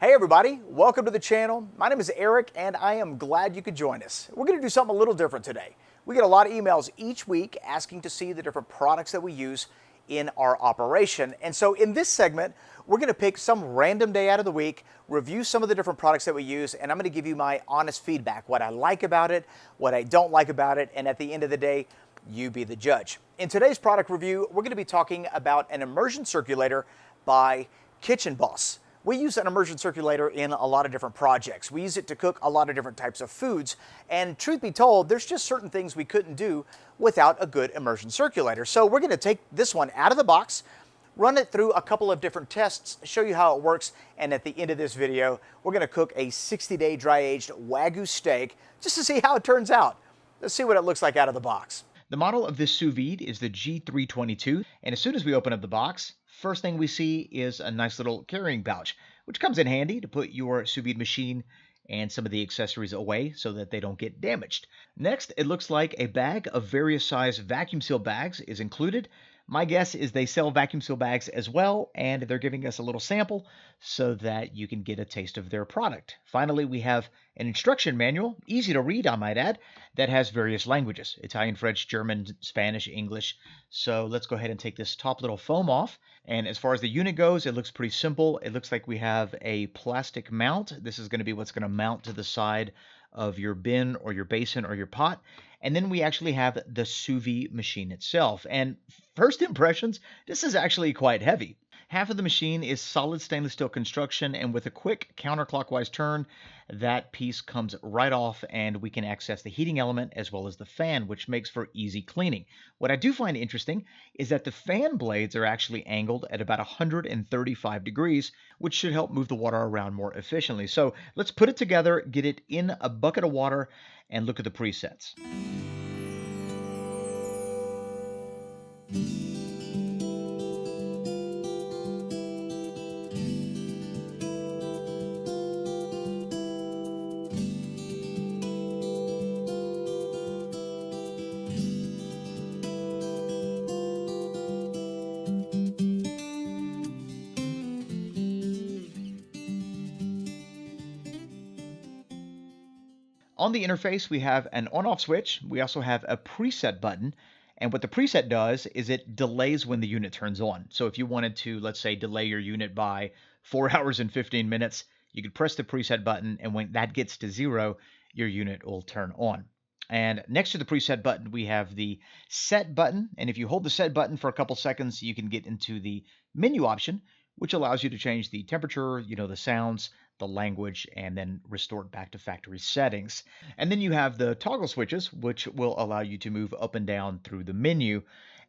Hey everybody, welcome to the channel. My name is Eric and I am glad you could join us. We're going to do something a little different today. We get a lot of emails each week asking to see the different products that we use in our operation. And so in this segment, we're going to pick some random day out of the week, review some of the different products that we use, and I'm going to give you my honest feedback, what I like about it, what I don't like about it, and at the end of the day, you be the judge. In today's product review, we're going to be talking about an immersion circulator by KitchenBoss. We use an immersion circulator in a lot of different projects. We use it to cook a lot of different types of foods. And truth be told, there's just certain things we couldn't do without a good immersion circulator. So we're going to take this one out of the box, run it through a couple of different tests, show you how it works. And at the end of this video, we're going to cook a 60-day dry-aged Wagyu steak just to see how it turns out. Let's see what it looks like out of the box. The model of this sous vide is the G322, and as soon as we open up the box, first thing we see is a nice little carrying pouch, which comes in handy to put your sous vide machine and some of the accessories away so that they don't get damaged. Next, it looks like a bag of various size vacuum seal bags is included. My guess is they sell vacuum seal bags as well, and they're giving us a little sample so that you can get a taste of their product. Finally, we have an instruction manual, easy to read, I might add, that has various languages: Italian, French, German, Spanish, English. So let's go ahead and take this top little foam off. And as far as the unit goes, it looks pretty simple. It looks like we have a plastic mount. This is going to be what's going to mount to the side of your bin or your basin or your pot. And then we actually have the sous vide machine itself. And first impressions, this is actually quite heavy. Half of the machine is solid stainless steel construction, and with a quick counterclockwise turn, that piece comes right off and we can access the heating element as well as the fan, which makes for easy cleaning. What I do find interesting is that the fan blades are actually angled at about 135 degrees, which should help move the water around more efficiently. So let's put it together, get it in a bucket of water, and look at the presets. On the interface, we have an on-off switch. We also have a preset button. And what the preset does is it delays when the unit turns on. So if you wanted to, let's say, delay your unit by 4 hours and 15 minutes, you could press the preset button, and when that gets to 0, your unit will turn on. And next to the preset button, we have the set button. And if you hold the set button for a couple seconds, you can get into the menu option, which allows you to change the temperature, the sounds, the language, and then restore it back to factory settings. And then you have the toggle switches, which will allow you to move up and down through the menu.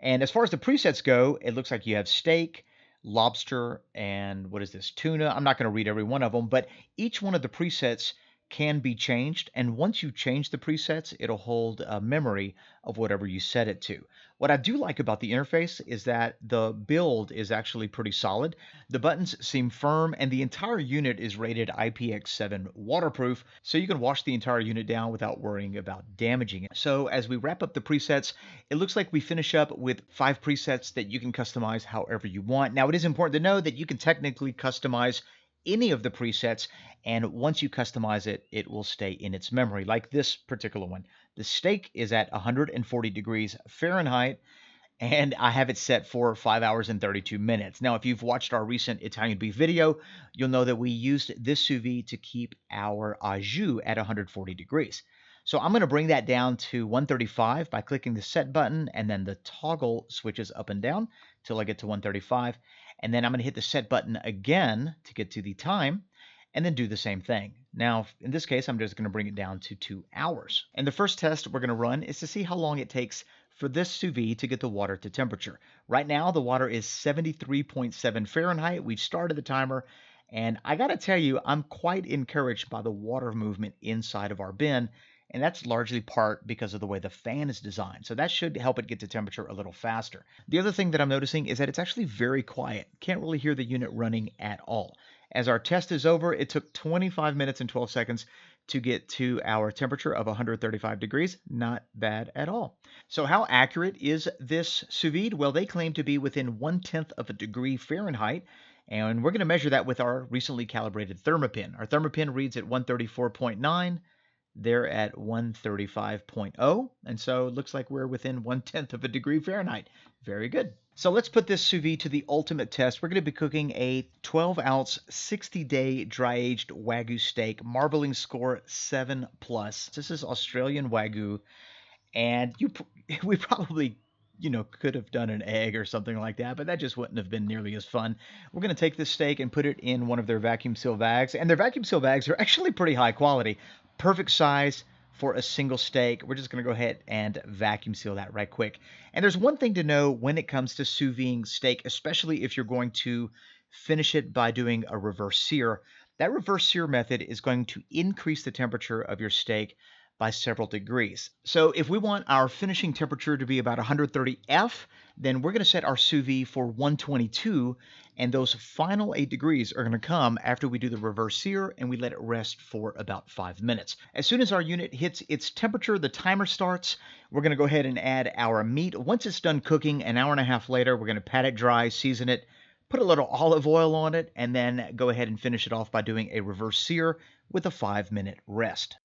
And as far as the presets go, it looks like you have steak, lobster, and what is this, tuna? I'm not going to read every one of them, but each one of the presets can be changed, and once you change the presets, it'll hold a memory of whatever you set it to. What I do like about the interface is that the build is actually pretty solid. The buttons seem firm, and the entire unit is rated IPX7 waterproof, so you can wash the entire unit down without worrying about damaging it. So as we wrap up the presets, it looks like we finish up with 5 presets that you can customize however you want. Now, it is important to know that you can technically customize any of the presets, and once you customize it, it will stay in its memory, like this particular one. The steak is at 140 degrees Fahrenheit, and I have it set for 5 hours and 32 minutes. Now, if you've watched our recent Italian beef video, you'll know that we used this sous vide to keep our au jus at 140 degrees. So I'm going to bring that down to 135 by clicking the set button and then the toggle switches up and down till I get to 135. And then I'm going to hit the set button again to get to the time and then do the same thing. Now, in this case, I'm just going to bring it down to 2 hours. And the first test we're going to run is to see how long it takes for this sous vide to get the water to temperature. Right now, the water is 73.7 Fahrenheit. We've started the timer, and I got to tell you, I'm quite encouraged by the water movement inside of our bin. And that's largely part because of the way the fan is designed. So that should help it get to temperature a little faster. The other thing that I'm noticing is that it's actually very quiet. Can't really hear the unit running at all. As our test is over, it took 25 minutes and 12 seconds to get to our temperature of 135 degrees. Not bad at all. So how accurate is this sous vide? Well, they claim to be within 1/10 of a degree Fahrenheit. And we're going to measure that with our recently calibrated thermopin. Our thermopin reads at 134.9. They're at 135.0. And so it looks like we're within 1/10 of a degree Fahrenheit. Very good. So let's put this sous vide to the ultimate test. We're going to be cooking a 12-ounce, 60-day dry-aged Wagyu steak, marbling score 7+. This is Australian Wagyu, and we probably could have done an egg or something like that, but that just wouldn't have been nearly as fun. We're going to take this steak and put it in one of their vacuum seal bags, and their vacuum seal bags are actually pretty high quality. Perfect size for a single steak. We're just going to go ahead and vacuum seal that right quick. And there's one thing to know when it comes to sous videing steak, especially if you're going to finish it by doing a reverse sear. That reverse sear method is going to increase the temperature of your steak by several degrees. So if we want our finishing temperature to be about 130 F, then we're going to set our sous vide for 122, and those final 8 degrees are going to come after we do the reverse sear and we let it rest for about 5 minutes. As soon as our unit hits its temperature, the timer starts. We're going to go ahead and add our meat. Once it's done cooking, an hour and a half later, we're going to pat it dry, season it, put a little olive oil on it, and then go ahead and finish it off by doing a reverse sear with a 5-minute rest.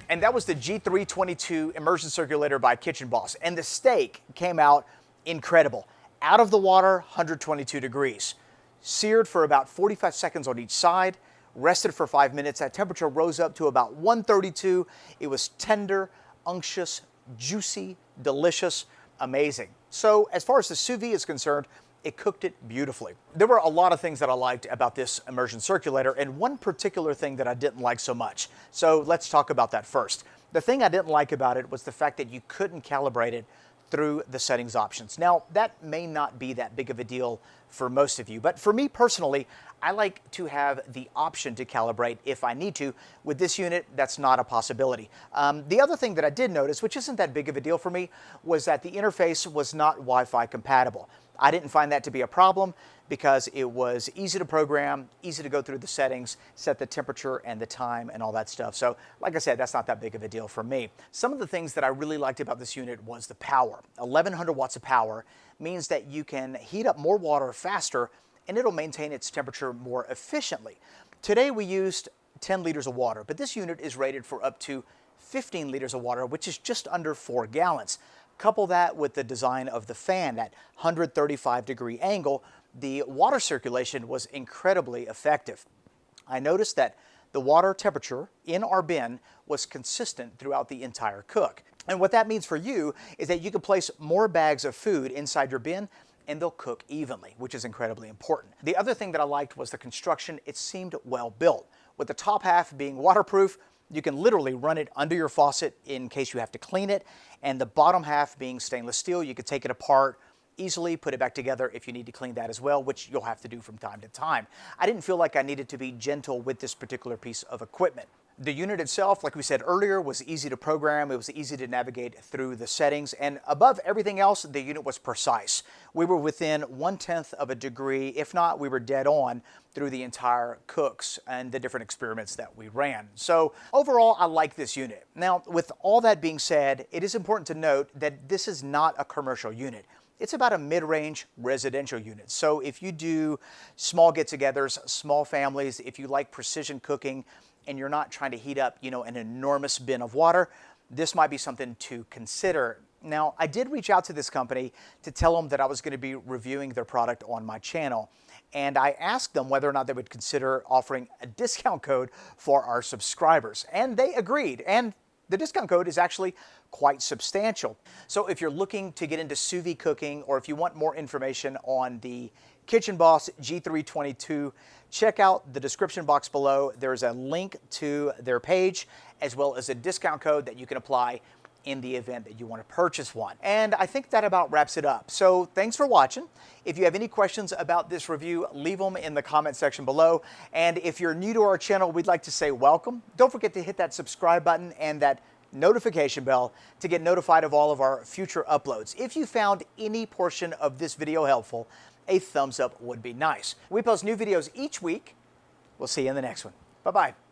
And that was the G322 immersion circulator by KitchenBoss. And the steak came out incredible. Out of the water, 122 degrees. Seared for about 45 seconds on each side, rested for 5 minutes. That temperature rose up to about 132. It was tender, unctuous, juicy, delicious, amazing. So as far as the sous vide is concerned, it cooked it beautifully. There were a lot of things that I liked about this immersion circulator, and one particular thing that I didn't like so much. So let's talk about that first. The thing I didn't like about it was the fact that you couldn't calibrate it through the settings options. Now, that may not be that big of a deal for most of you, but for me personally, I like to have the option to calibrate if I need to. With this unit, that's not a possibility. The other thing that I did notice, which isn't that big of a deal for me, was that the interface was not Wi-Fi compatible. I didn't find that to be a problem because it was easy to program, easy to go through the settings, set the temperature and the time and all that stuff. So like I said, that's not that big of a deal for me. Some of the things that I really liked about this unit was the power. 1100 watts of power means that you can heat up more water faster and it'll maintain its temperature more efficiently. Today we used 10 liters of water, but this unit is rated for up to 15 liters of water, which is just under 4 gallons. Couple that with the design of the fan, that 135-degree angle, the water circulation was incredibly effective. I noticed that the water temperature in our bin was consistent throughout the entire cook. And what that means for you is that you can place more bags of food inside your bin and they'll cook evenly, which is incredibly important. The other thing that I liked was the construction. It seemed well built. With the top half being waterproof, you can literally run it under your faucet in case you have to clean it, and the bottom half being stainless steel, you could take it apart easily, put it back together if you need to clean that as well, which you'll have to do from time to time. I didn't feel like I needed to be gentle with this particular piece of equipment. The unit itself, like we said earlier, was easy to program. It was easy to navigate through the settings, and above everything else, the unit was precise. We were within 1/10 of a degree, if not, we were dead on through the entire cooks and the different experiments that we ran. So overall, I like this unit. Now, with all that being said, it is important to note that this is not a commercial unit. It's about a mid-range residential unit. So if you do small get-togethers, small families, if you like precision cooking, and you're not trying to heat up, an enormous bin of water, this might be something to consider. Now, I did reach out to this company to tell them that I was going to be reviewing their product on my channel. And I asked them whether or not they would consider offering a discount code for our subscribers. And they agreed. And the discount code is actually quite substantial. So if you're looking to get into sous vide cooking, or if you want more information on the KitchenBoss G322, check out the description box below. There's a link to their page, as well as a discount code that you can apply in the event that you want to purchase one. And I think that about wraps it up. So thanks for watching. If you have any questions about this review, leave them in the comment section below. And if you're new to our channel, we'd like to say welcome. Don't forget to hit that subscribe button and that notification bell to get notified of all of our future uploads. If you found any portion of this video helpful, a thumbs up would be nice. We post new videos each week. We'll see you in the next one. Bye-bye.